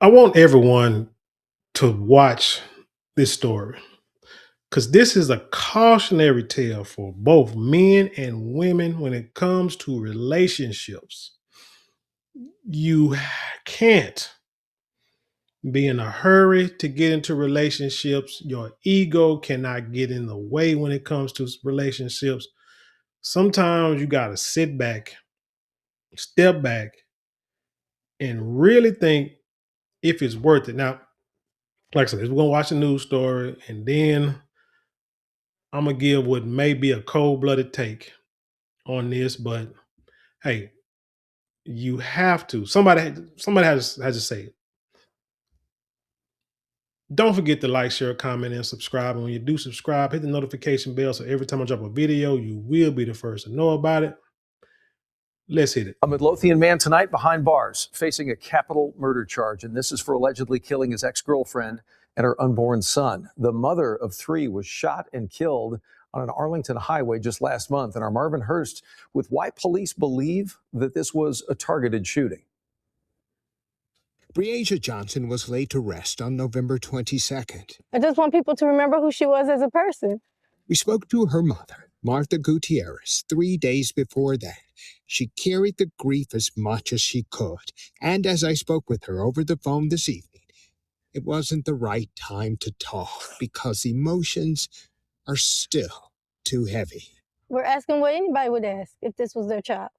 I want everyone to watch this story because this is a cautionary tale for both men and women when it comes to relationships. You can't be in a hurry to get into relationships. Your ego cannot get in the way when it comes to relationships. Sometimes you got to sit back, step back, and really think if it's worth it. Now, like I said, we're going to watch the news story and then I'm going to give what may be a cold blooded take on this, but hey, you have to. Somebody has to say it. Don't forget to like, share, comment, and subscribe. And when you do subscribe, hit the notification bell so every time I drop a video, you will be the first to know about it. Let's hit it. A Midlothian man tonight behind bars, facing a capital murder charge. And this is for allegedly killing his ex-girlfriend and her unborn son. The mother of three was shot and killed on an Arlington highway just last month. And our Marvin Hurst with why police believe that this was a targeted shooting. Bre'asia Johnson was laid to rest on November 22nd. I just want people to remember who she was as a person. We spoke to her mother, Martha Gutierrez, 3 days before that. She carried the grief as much as she could. And as I spoke with her over the phone this evening, it wasn't the right time to talk because emotions are still too heavy. We're asking what anybody would ask if this was their child.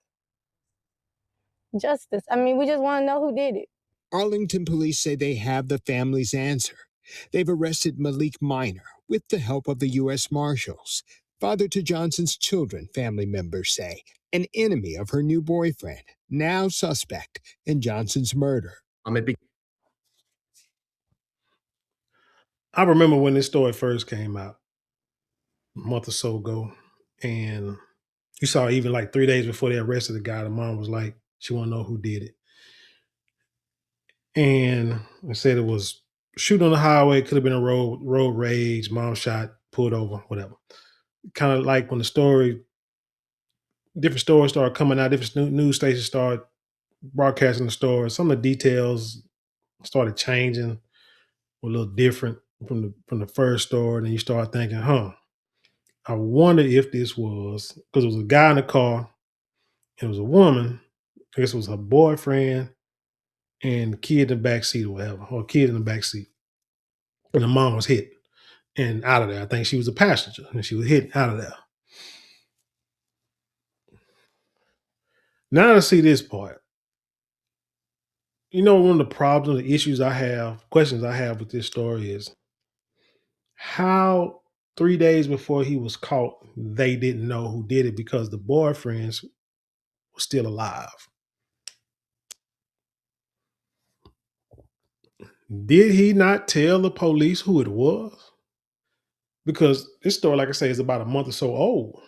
Justice. I mean, we just want to know who did it. Arlington police say they have the family's answer. They've arrested Malik Minor with the help of the U.S. Marshals. Father to Johnson's children, family members say, an enemy of her new boyfriend, now suspect in Johnson's murder. I remember when this story first came out a month or so ago, and you saw even like 3 days before they arrested the guy, the mom was like, she want to know who did it. And I said it was shooting on the highway, could have been a road rage, mom shot, pulled over, whatever. Kind of like when different stories started coming out, different news stations started broadcasting the story. Some of the details started changing, were a little different from the first story. And then you start thinking, I wonder if this was because it was a guy in the car, it was a woman, I guess it was her boyfriend and kid in the back seat or whatever, or kid in the back seat. And the mom was hit and out of there. I think she was a passenger and she was hit out of there. Now to see this part, one of the problems, the issues I have, questions I have with this story is how 3 days before he was caught, they didn't know who did it because the boyfriends were still alive. Did he not tell the police who it was? Because this story, like I say, is about a month or so old.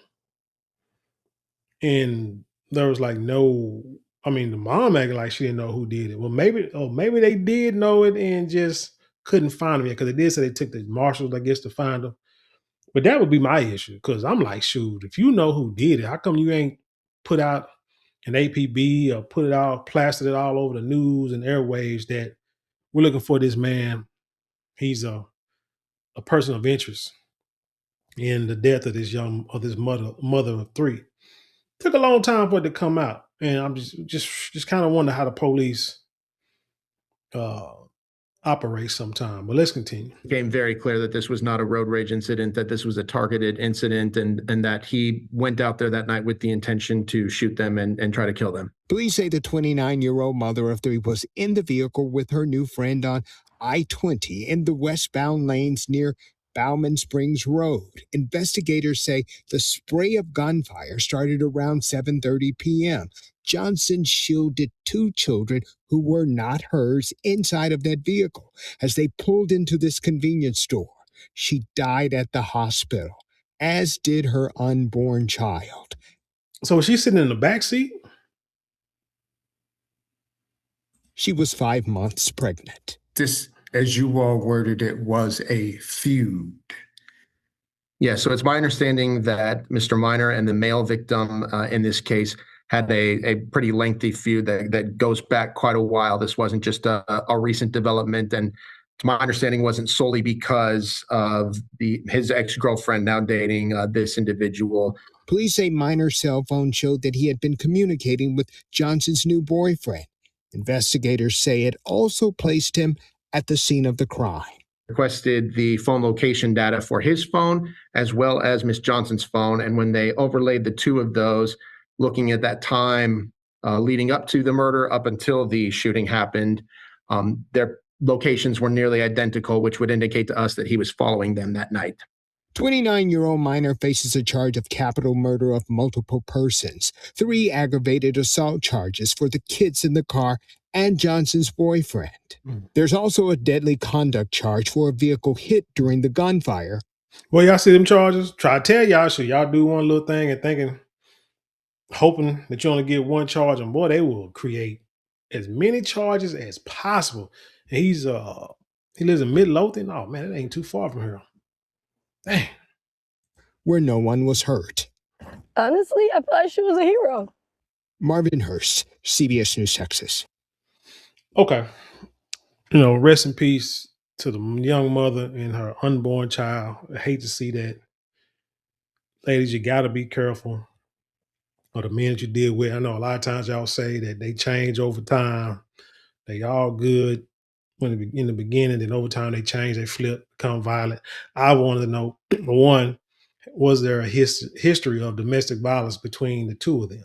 And there was like the mom acting like she didn't know who did it. Well, maybe they did know it and just couldn't find him yet because they did say they took the marshals, I guess, to find him. But that would be my issue because I'm like, shoot, if you know who did it, how come you ain't put out an APB or plastered it all over the news and airwaves that we're looking for this man. He's a person of interest in the death of this mother of three. Took a long time for it to come out, and I'm just kind of wonder how the police operate sometime. But let's continue. It became very clear that this was not a road rage incident, that this was a targeted incident, and that he went out there that night with the intention to shoot them and try to kill them. Police say the 29-year-old mother of three was in the vehicle with her new friend on I-20 in the westbound lanes near Bowman Springs Road. Investigators say the spray of gunfire started around 7:30 p.m. Johnson shielded two children who were not hers inside of that vehicle as they pulled into this convenience store. She died at the hospital, as did her unborn child. So was she sitting in the back seat? She was 5 months pregnant. This, as you all worded it, was a feud. Yeah, so it's my understanding that Mr. Minor and the male victim in this case had a pretty lengthy feud that goes back quite a while. This wasn't just a recent development, and to my understanding, wasn't solely because of his ex-girlfriend now dating this individual. Police say Minor's cell phone showed that he had been communicating with Johnson's new boyfriend. Investigators say it also placed him at the scene of the crime. Requested the phone location data for his phone as well as Miss Johnson's phone. And when they overlaid the two of those, looking at that time leading up to the murder, up until the shooting happened, their locations were nearly identical, which would indicate to us that he was following them that night. 29-year-old Minor faces a charge of capital murder of multiple persons, 3 aggravated assault charges for the kids in the car and Johnson's boyfriend. There's also a deadly conduct charge for a vehicle hit during the gunfire. Well, y'all see them charges? Try to tell y'all, so y'all do one little thing and thinking, hoping that you only get one charge, and boy, they will create as many charges as possible. And he lives in Midlothian. Oh man, it ain't too far from here. Dang. Where no one was hurt. Honestly, I thought she was a hero. Marvin Hurst, CBS News, Texas. Okay. Rest in peace to the young mother and her unborn child. I hate to see that. Ladies, you got to be careful of the men that you deal with. I know a lot of times y'all say that they change over time. They all good in the beginning, then over time they change, they flip, become violent. I wanted to know, one, was there a history of domestic violence between the two of them?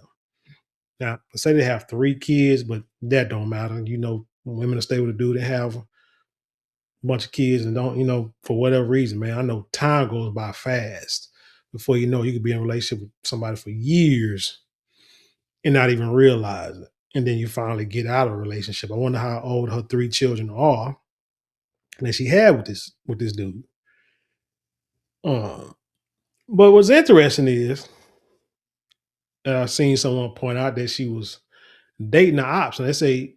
Now, say they have 3 kids, but that don't matter. Women will stay with a dude that have a bunch of kids and don't, for whatever reason, man. I know time goes by fast. Before you know, you could be in a relationship with somebody for years and not even realize it. And then you finally get out of a relationship. I wonder how old her 3 children are that she had with this dude. But what's interesting is I've seen someone point out that she was dating the ops, and they say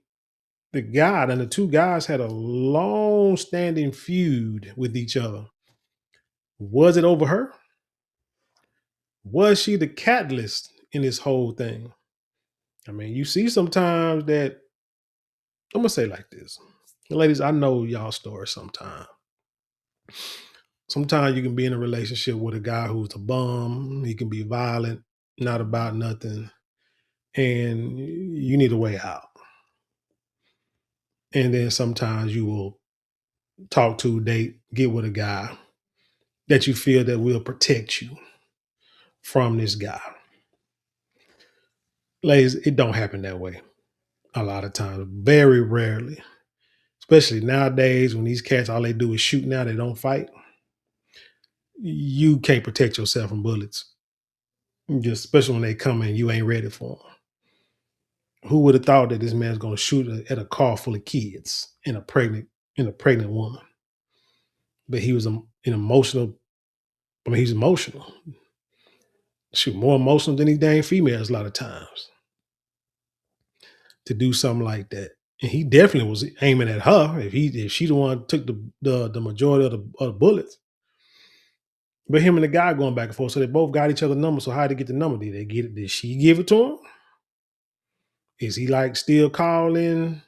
the 2 guys had a long-standing feud with each other. Was it over her? Was she the catalyst in this whole thing? I mean, you see sometimes that I'm gonna say it like this. Ladies, I know y'all story sometimes. Sometimes you can be in a relationship with a guy who's a bum, he can be violent, not about nothing, and you need a way out. And then sometimes you will talk to, date, get with a guy that you feel that will protect you from this guy. Ladies, it don't happen that way a lot of times, very rarely. Especially nowadays when these cats, all they do is shoot now, they don't fight. You can't protect yourself from bullets. Just especially when they come in, you ain't ready for them. Who would have thought that this man's gonna shoot at a car full of kids and a pregnant woman? But he was an emotional. I mean, he's emotional. Shoot, more emotional than these dang females a lot of times to do something like that. And he definitely was aiming at her if she the one took the majority of the bullets. But him and the guy going back and forth, so they both got each other numbers. So how did they get the number? Did they get it? Did she give it to him? Is he like still calling?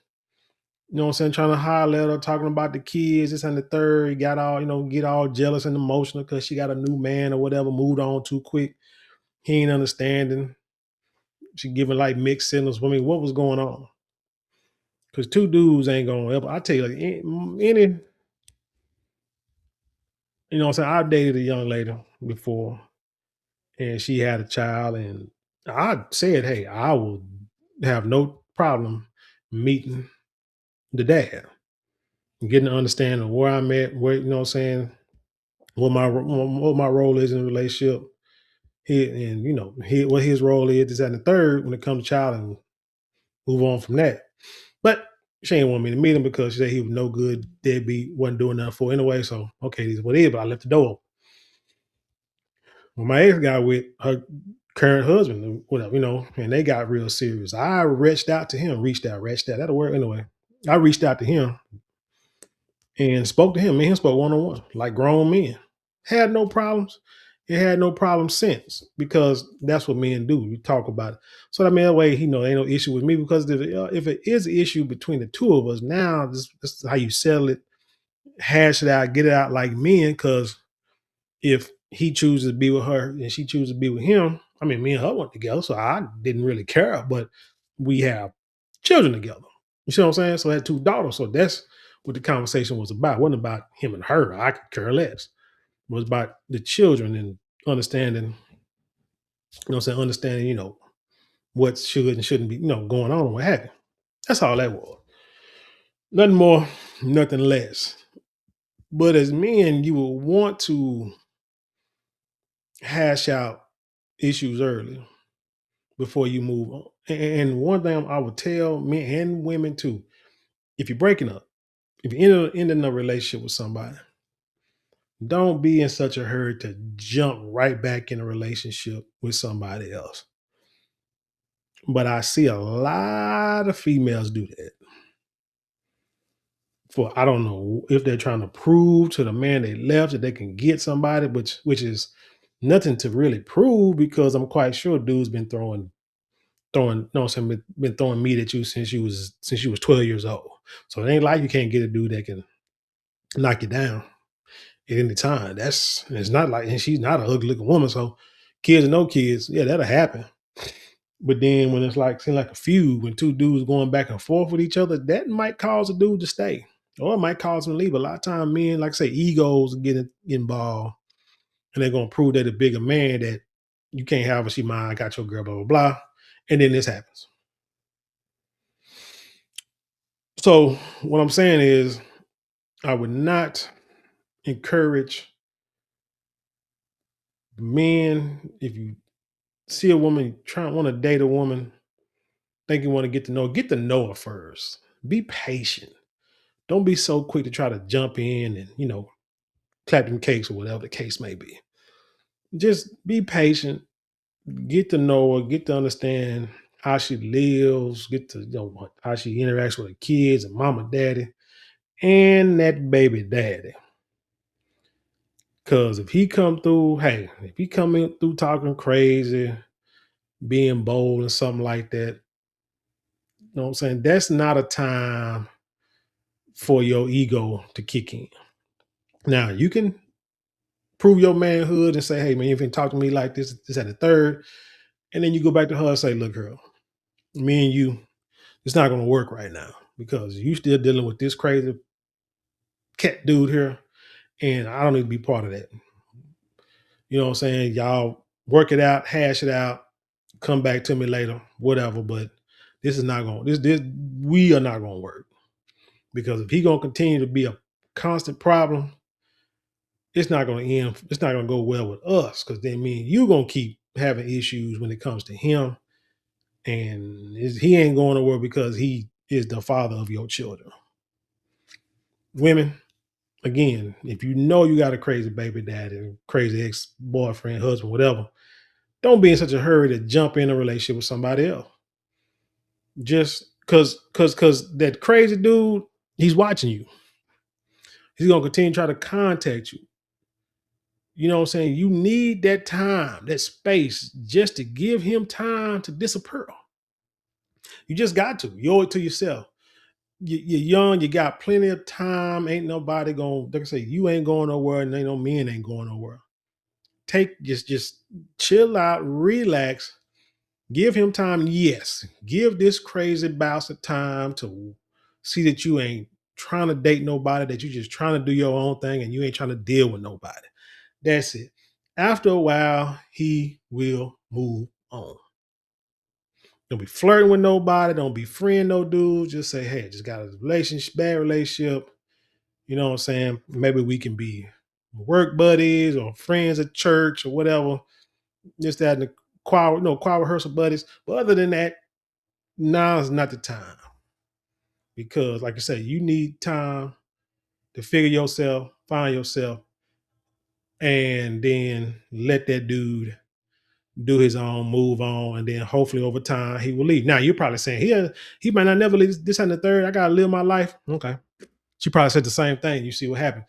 You know what I'm saying? Trying to holler at her, talking about the kids, this and the third. He got all, get all jealous and emotional because she got a new man or whatever, moved on too quick. He ain't understanding. She giving like mixed signals. I mean, what was going on? Because 2 dudes ain't gonna ever. I tell you, like any, what I'm saying? I dated a young lady before, and she had a child, and I said, hey, I will have no problem meeting the dad, getting to understand of where I'm at, where, what I'm saying, what my role is in the relationship. And what his role is, this and the third when it comes to child, and move on from that. But she ain't want me to meet him because she said he was no good, deadbeat, wasn't doing nothing for her anyway. So okay, this is what it is, but I left the door open. When my ex got with her current husband, or whatever, and they got real serious. I reached out to him, that'll work anyway. I reached out to him and spoke to him. Me and him spoke one-on-one, like grown men. Had no problems. It had no problem since because that's what men do. We talk about it. So I mean, that way, ain't no issue with me because if it is an issue between the two of us, now this is how you settle it, hash it out, get it out like men. Because if he chooses to be with her and she chooses to be with him, I mean, me and her went together, so I didn't really care. But we have children together. You see what I'm saying? So I had two daughters. So that's what the conversation was about. It wasn't about him and her. I could care less. It was about the children and understanding, what I'm saying, understanding, what should and shouldn't be, going on and what have you. That's all that was. Nothing more, nothing less. But as men, you will want to hash out issues early before you move on. And one thing I would tell men and women too, if you're breaking up, if you're ending a relationship with somebody, don't be in such a hurry to jump right back in a relationship with somebody else. But I see a lot of females do that. For I don't know if they're trying to prove to the man they left that they can get somebody, which is nothing to really prove because I'm quite sure dude's been throwing, no, I'm saying, been throwing meat at you since you was 12 years old. So it ain't like you can't get a dude that can knock you down at any time. It's not like, and she's not an ugly looking woman. So kids and no kids, yeah, that'll happen. But then when it's like seem like a feud, when two dudes going back and forth with each other, that might cause a dude to stay. Or it might cause him to leave. A lot of time men, like I say, egos get involved and they're gonna prove they're the bigger man that you can't have her, she mine, I got your girl, blah, blah, blah. And then this happens. So what I'm saying is I would not encourage men if you see a woman trying want to date a woman, think you want to get to know her first. Be patient. Don't be so quick to try to jump in and, clap them cakes or whatever the case may be. Just be patient, get to know her, get to understand how she lives, get to how she interacts with her kids and mama, daddy, and that baby daddy. Cause if he come through, hey, if he coming through talking crazy, being bold and something like that, you know what I'm saying? That's not a time for your ego to kick in. Now you can prove your manhood and say, hey man, you can talk to me like this at the third. And then you go back to her and say, look, girl, me and you, it's not gonna work right now because you still dealing with this crazy cat dude here, and I don't need to be part of that. You know what I'm saying? Y'all work it out, hash it out, come back to me later, whatever. But this is not going. This we are not going to work because if he gonna continue to be a constant problem, it's not going to end. It's not going to go well with us because then me and you gonna keep having issues when it comes to him, and he ain't going nowhere because he is the father of your children. Women, again, if you know you got a crazy baby daddy, crazy ex boyfriend, husband, whatever, don't be in such a hurry to jump in a relationship with somebody else. Just cause that crazy dude, he's watching you. He's gonna continue to try to contact you. You know what I'm saying? You need that time, that space, just to give him time to disappear. You just got to. You owe it to yourself. You're young, you got plenty of time. Ain't nobody going, like I say, you ain't going nowhere, and ain't no men ain't going nowhere. Just chill out, relax, give him time. Yes, give this crazy bastard time to see that you ain't trying to date nobody, that you just trying to do your own thing and you ain't trying to deal with nobody. That's it. After a while, he will move on. Don't be flirting with nobody. Don't be friend no dudes. Just say, hey, just got a relationship, bad relationship. You know what I'm saying? Maybe we can be work buddies or friends at church or whatever. Just that in the choir rehearsal buddies. But other than that, now is not the time. Because, like I say, you need time to figure yourself, find yourself, and then let that dude do his own, move on, and then hopefully over time he will leave. Now you're probably saying he might not never leave this and the third. I gotta live my life. Okay. She probably said the same thing. You see what happened.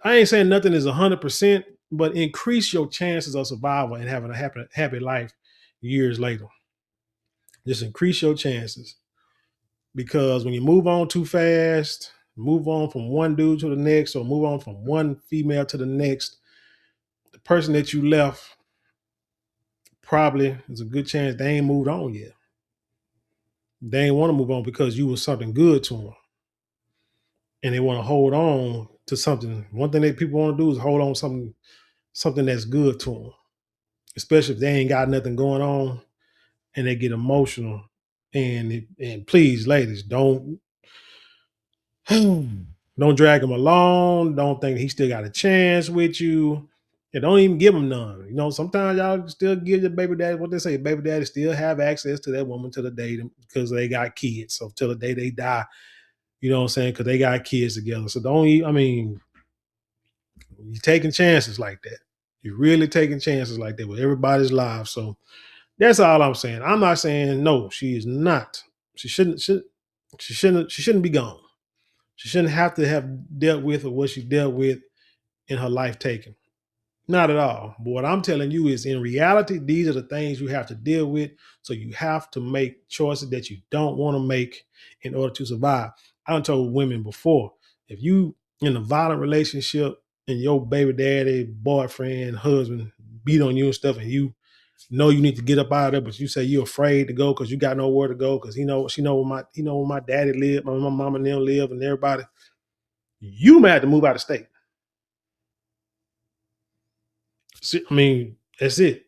I ain't saying nothing is 100%, but increase your chances of survival and having a happy life years later. Just increase your chances, because when you move on too fast, move on from one dude to the next, or move on from one female to the next, the person that you left probably there's a good chance they ain't moved on yet. They ain't want to move on because you was something good to them, and they want to hold on to something. One thing that people want to do is hold on to something that's good to them, especially if they ain't got nothing going on and they get emotional. And please, ladies, don't don't drag him along. Don't think he still got a chance with you. And don't even give him none. You know, sometimes y'all still give your baby daddy what they say. Baby daddy still have access to that woman to the day because they got kids. So till the day they die, you know what I'm saying? Because they got kids together. So I mean, you're taking chances like that. You're really taking chances like that with everybody's lives. So that's all I'm saying. I'm not saying no, she is not. She shouldn't be gone. She shouldn't have to have dealt with or what she dealt with in her life taken. Not at all. But what I'm telling you is in reality, these are the things you have to deal with. So you have to make choices that you don't want to make in order to survive. I done told women before, if you in a violent relationship and your baby daddy, boyfriend, husband beat on you and stuff, and you know you need to get up out of there, but you say you're afraid to go because you got nowhere to go because she know where my daddy live, my mama and them live, and everybody. You might have to move out of state. I mean, that's it.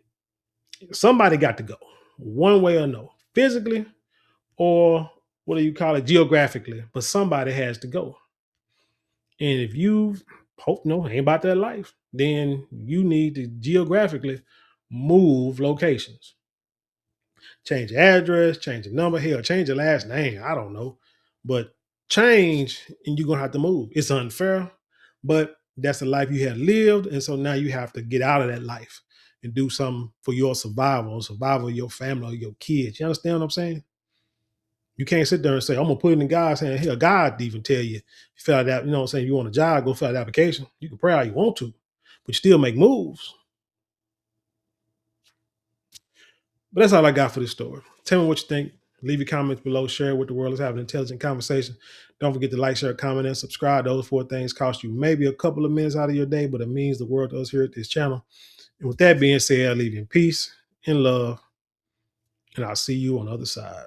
Somebody got to go, one way or no, physically or what do you call it, geographically. But somebody has to go. And if you hope no ain't about that life, then you need to geographically move locations. Change your address, change your number, hell, change your last name. I don't know. But change and you're gonna have to move. It's unfair, but that's the life you had lived. And so now you have to get out of that life and do something for your survival of your family or your kids. You understand what I'm saying? You can't sit there and say, I'm gonna put it in God's hand. Hell, God even tell you fill out that, you know what I'm saying, you want a job, go fill out the application. You can pray all you want to, but you still make moves. But that's all I got for this story. Tell me what you think. Leave your comments below. Share it with the world. Let's have an intelligent conversation. Don't forget to like, share, comment, and subscribe. Those 4 things cost you maybe a couple of minutes out of your day, but it means the world to us here at this channel. And with that being said, I leave you in peace, in love, and I'll see you on the other side.